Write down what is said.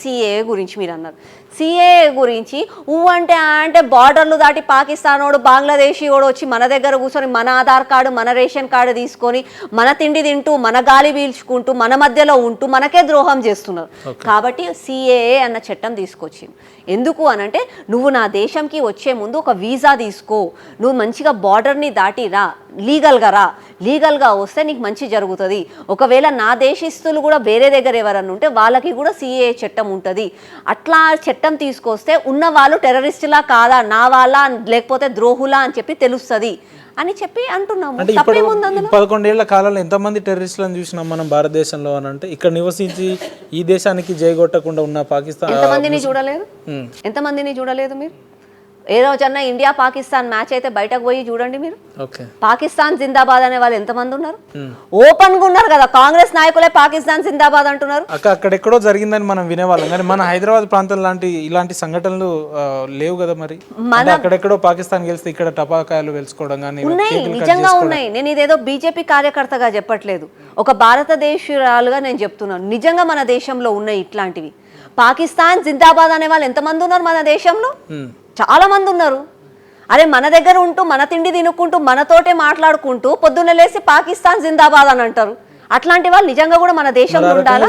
CAA గురించి మీరు అన్నారు. సిఏఏ గురించి అంటే బార్డర్లు దాటి పాకిస్తాన్ వాడు బంగ్లాదేశీ వాడు వచ్చి మన దగ్గర కూర్చొని మన ఆధార్ కార్డు మన రేషన్ కార్డు తీసుకొని మన తిండి తింటూ మన గాలి పీల్చుకుంటూ మన మధ్యలో ఉంటూ మనకే ద్రోహం చేస్తున్నారు. కాబట్టి సిఏఏ అన్న చట్టం తీసుకొచ్చింది. ఎందుకు అనంటే నువ్వు నా దేశంకి వచ్చే ముందు ఒక వీసా తీసుకో, నువ్వు మంచిగా బార్డర్ని దాటి రా, లీగల్గా వస్తే నీకు మంచి జరుగుతుంది. ఒకవేళ నా దేశస్తులు కూడా వేరే దగ్గర ఎవరన్నా ఉంటే వాళ్ళకి కూడా సిఏఏ చట్టం ఉంటుంది. అట్లా చట్టం తీసుకొస్తే ఉన్న వాళ్ళు టెర్రరిస్టులా కాదా, నా వాళ్ళ లేకపోతే ద్రోహులా అని చెప్పి తెలుస్తుంది అని చెప్పి అంటున్నాము. 11 ఏళ్ల కాలంలో ఎంతమంది టెర్రరిస్టులను చూసినాం మనం భారతదేశంలో అని అంటే, ఇక్కడ నివసించి ఈ దేశానికి జయగొట్టకుండా ఉన్న పాకిస్తాన్ ఎంతమందిని చూడలేదు మీరు? ఏ రోజన్నా ఇండియా పాకిస్తాన్ మ్యాచ్ అయితే బయటకు పోయి చూడండి మీరు. పాకిస్తాన్ జిందాబాద్ అనే వాళ్ళు ఎంతమంది ఉన్నారు? ఓపెన్ గా ఉన్నారు కదా, కాంగ్రెస్ నాయకులే పాకిస్తాన్ జిందాబాద్ అంటున్నారు. అక్కడెక్కడో జరిగిందని మనం వినేవాళ్ళం, కానీ మన హైదరాబాద్ ప్రాంతం ఇలాంటి సంఘటనలు లేవు కదా. మరి అక్కడెక్కడో పాకిస్తాన్ గెలిస్తే ఇక్కడ టపాకాయలు వెలుచుకోవడం కానీ ఉన్నాయి, నిజంగా ఉన్నాయి. నేను ఇదేదో బీజేపీ కార్యకర్తగా చెప్పట్లేదు, ఒక భారతదేశీయురాలుగా నేను చెప్తున్నాను. నిజంగా మన దేశంలో ఉన్నాయి ఇట్లాంటివి. పాకిస్తాన్ జిందాబాద్ అనే వాళ్ళు ఎంతమంది ఉన్నారు మన దేశంలో? చాలా మంది ఉన్నారు. అరే మన దగ్గర ఉంటూ మన తిండి తినుకుంటూ మనతోటే మాట్లాడుకుంటూ పొద్దున్న లేసి పాకిస్తాన్ జిందాబాద్ అని అంటారు. అట్లాంటి వాళ్ళు నిజంగా కూడా మన దేశంలో ఉండాలా?